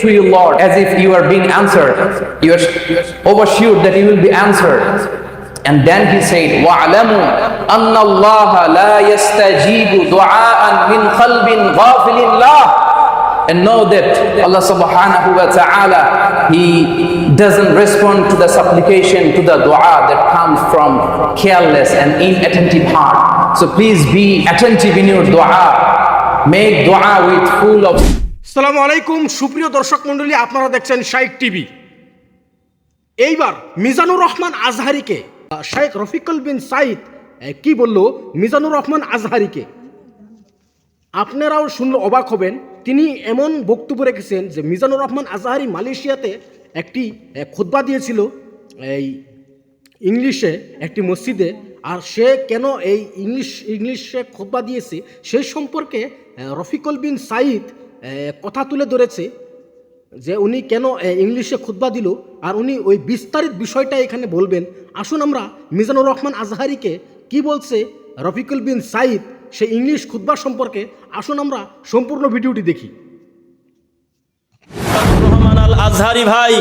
to you, Lord, as if you are being answered. You are oversure that you will be answered. And then he said, وَاعْلَمُوا أَنَّ اللَّهَ لَا يَسْتَجِيبُ دُعَاءً مِنْ قَلْبٍ غَافِلٍ لَهُ. And know that Allah subhanahu wa ta'ala, He doesn't respond to the supplication, to the dua that comes from careless and inattentive heart. So please be attentive in your dua. Make dua with full of... আসসালামু আলাইকুম সুপ্রিয় দর্শক মণ্ডলী, আপনারা দেখছেন শাইখ TV. এইবার মিজানুর রহমান আজহারিকে শেখ রফিকুল বিন সাইদ কি বলল মিজানুর রহমান আজহারিকে, আপনারাও শুনলে অবাক হবেন। তিনি এমন বক্তব্য রেখেছেন যে মিজানুর রহমান আজহারি মালয়েশিয়াতে একটি খুতবা দিয়েছিল এই ইংলিশে একটি মসজিদে, আর সে কেন এই ইংলিশে খুতবা দিয়েছে সেই সম্পর্কে রফিকুল বিন সাইদ কথা তুলে ধরেছে যে উনি কেন ইংলিশে খুতবা দিল, আর উনি ওই বিস্তারিত বিষয়টা এখানে বলবেন। আসুন আমরা মিজানুর রহমান আজহারিকে কি বলছে রফিকুল বিন সাইদ সে ইংলিশ খুতবা সম্পর্কে, আসুন আমরা সম্পূর্ণ ভিডিওটি দেখি। রহমান আল আজহারি ভাই,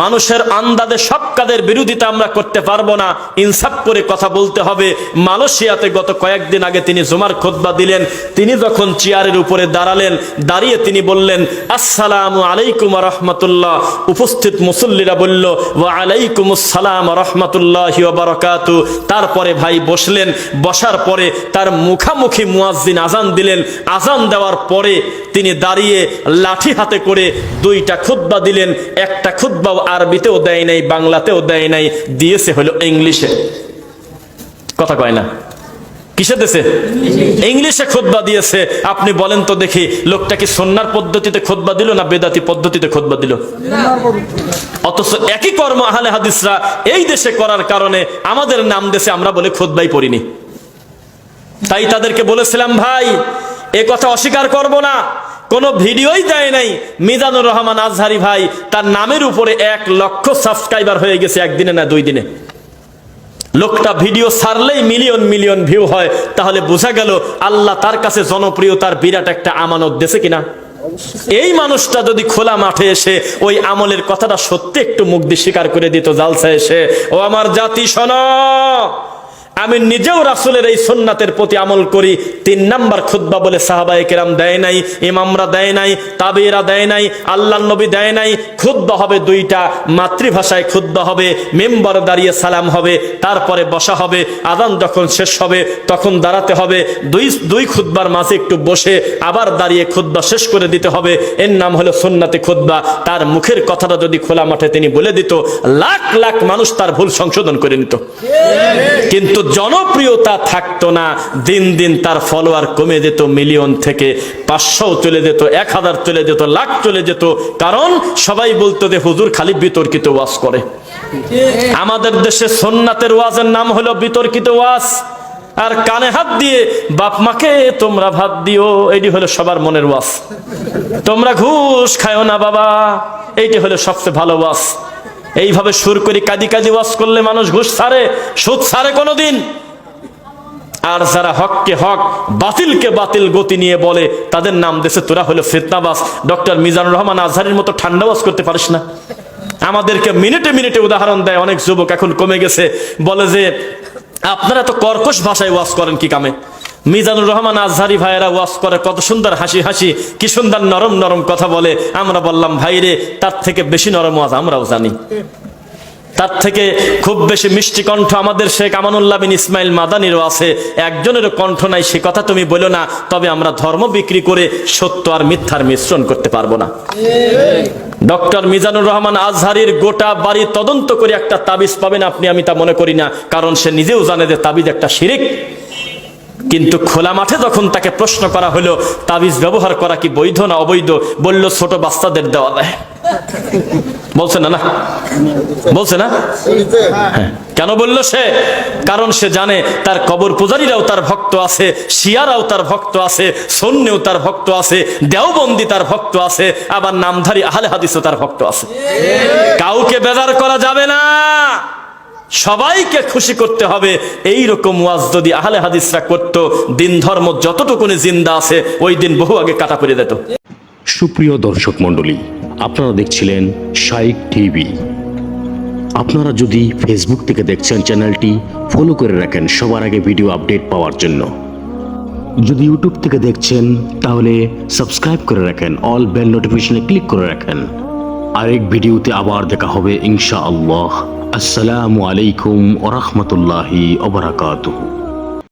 মানুষের আন্দাজে সব কাজের বিরোধিতা আমরা করতে পারবো না, ইনসাফ করে কথা বলতে হবে। মালয়েশিয়াতে গত কয়েকদিন আগে তিনি জুমার খুতবা দিলেন। তিনি যখন চেয়ারের উপরে দাঁড়ালেন, দাঁড়িয়ে তিনি বললেন আসসালামু আলাইকুম ওয়া রাহমাতুল্লাহ। উপস্থিত মুসল্লিরা বলল ওয়া আলাইকুম আসসালাম ওয়া রাহমাতুল্লাহি ওয়া বারাকাতু। তারপরে ভাই বসলেন, বসার পরে তার মুখামুখি মুয়াজ্জিন আজান দিলেন। আজান দেওয়ার পরে তিনি দাঁড়িয়ে লাঠি হাতে করে দুইটা খুতবা দিলেন। একটা খুতবা আরবিতেও দেয় নাই, বাংলাতেও দেয় নাই, দিয়েছে হলো ইংলিশে। কথা কয় না, কিসে দিয়েছে? ইংলিশে খুতবা দিয়েছে। আপনি বলেন তো দেখি, লোকটা কি সুন্নাহর পদ্ধতিতে খুতবা দিল না বেদাতি পদ্ধতিতে খুতবা দিল? অথচ একই কর্ম আহলে হাদিসরা এই দেশে করার কারণে আমাদের নাম দেশে আমরা বলে খুতবাই পড়িনি। তাই তাদেরকে বলেছিলাম ভাই, এ কথা অস্বীকার করব না। কোন ভিডিওই দেয় নাই। মিজানুর রহমান আজহারি ভাই তার নামের উপরে 1 লক্ষ সাবস্ক্রাইবার হয়ে গেছে একদিনে না 2 দিনে। লোকটা ভিডিও ছাড়লেই মিলিয়ন মিলিয়ন ভিউ হয়। তাহলে বোঝা গেল আল্লাহ তার কাছে জনপ্রিয়তার বিরাট একটা আমানত দিয়েছে কিনা। এই মানুষটা যদি খোলা মাঠে এসে ওই আমলের কথাটা সত্যি একটু মুখ দিয়ে স্বীকার করে দিত জালসা এসে, ও আমার জাতি শোনো, আমি নিজেও রাসূলের এই সুন্নাতের প্রতি আমল করি। 3 নাম্বার খুতবা বলে সাহাবায়ে কেরাম দেয় নাই, ইমামরা দেয় নাই, তাবেঈরা দেয় নাই, আল্লাহর নবী দেয় নাই। খুতবা হবে 2টা, মাতৃভাষায় খুতবা হবে, মিম্বরে দাঁড়িয়ে সালাম হবে, তারপরে বসা হবে। আযান যখন শেষ হবে তখন দাঁড়াতে হবে। দুই খুতবার মাঝে একটু বসে আবার দাঁড়িয়ে খুতবা শেষ করে দিতে হবে। এর নাম হলো সুন্নতি খুতবা। তার মুখের কথাটা যদি খোলা মাঠে তিনি বলে দিত, লাখ লাখ মানুষ তার ভুল সংশোধন করে নিত। কিন্তু জনপ্রিয়তা থাকতো না। দিন দিন তার ফলোয়ার কমে যেত, মিলিয়ন থেকে 500 চলে যেত, 1000 চলে যেত, লাখ চলে যেত। কারণ সবাই বলতো যে হুজুর খালি বিতর্কিত ওয়াজ করে। আমাদের দেশে সুন্নাতের ওয়াজের নাম হলো বিতর্কিত ওয়াজ। আর কানে হাত দিয়ে বাপ মাকে তোমরা ভাত দিও, এটি হলো সবার মনের ওয়াজ। তোমরা ঘুষ খায়ো না বাবা, এইটি হলো সবচেয়ে ভালো ওয়াজ। এইভাবে সুর করে কাদি কাদি ওয়াজ করলে মানুষ ঘুষ ছাড়ে, সুদ ছাড়ে কোনোদিন। আর যারা হককে হক, বাতিলকে বাতিল গতি নিয়ে বলে, তাদের নাম দেশে তোরা হলো ফিতনাবাজ। ডক্টর মিজানুর রহমান আজহারির মতো ঠান্ডা ওয়াজ করতে পারিস না। আমাদেরকে মিনিটে মিনিটে উদাহরণ দেয়। অনেক যুবক এখন কমে গেছে, বলে যে আপনারা তো কর্কশ ভাষায় ওয়াজ করেন কি কামে? মিজানুর রহমান আজহারি ভাইয়েরা ওয়াজ করে কত সুন্দর হাসি হাসি, কি সুন্দর নরম নরম কথা বলে। আমরা বললাম ভাইরে, তার থেকে বেশি নরম ওয়াজ আমরাও জানি। তার থেকে খুব বেশি মিষ্টি কণ্ঠ আমাদের শেখ আমানুল্লাহ বিন ইসমাইল মাদানিরও আছে। একজনেরও কণ্ঠ নাই, সে কথা তুমি বলো না। তবে আমরা ধর্ম বিক্রি করে সত্য আর মিথ্যার মিশ্রণ করতে পারবো না। ডক্টর মিজানুর রহমান আজহারির গোটা বাড়ি তদন্ত করে একটা তাবিজ পাবেন আপনি, আমি তা মনে করি না। কারণ সে নিজেও জানে যে তাবিজ একটা শিরিক। কিন্তু খোলা মাঠে যখন তাকে প্রশ্ন করা হলো তাবিজ ব্যবহার করা কি বৈধ না অবৈধ, বলল ছোট বাচ্চাদের দেওয়া দেয়। বলছে না? না বলছে না? হ্যাঁ। কেন বলল সে? কারণ সে জানে তার কবর পূজারীরাও তার ভক্ত আছে, শিয়ারাও তার ভক্ত আছে, সুন্নিও তার ভক্ত আছে, দেওবন্দি তার ভক্ত আছে, আবার নামধারী আহলে হাদিসও তার ভক্ত আছে। কাউকে বেজার করা যাবে না, সবাইকে খুশি করতে হবে। এই রকম ওয়াজ যদি আহলে হাদিসরা করত, দিন ধর্ম যতটুকুনি জিন্দা আছে ওই দিন বহু আগে কাটা পড়ে যেত। সুপ্রিয় দর্শক মণ্ডলী, আপনারা দেখছিলেন শাইক টিভি। আপনারা যদি ফেসবুক থেকে দেখছেন, চ্যানেলটি ফলো করে রাখেন সবার আগে ভিডিও আপডেট পাওয়ার জন্য। যদি ইউটিউব থেকে দেখছেন তাহলে সাবস্ক্রাইব করে রাখেন, অল বেল নোটিফিকেশনে ক্লিক করে রাখেন। আরেক ভিডিওতে আবার দেখা হবে ইনশাআল্লাহ। আসসালামু আলাইকুম ওয়া রাহমাতুল্লাহি ওয়া বারাকাতুহু।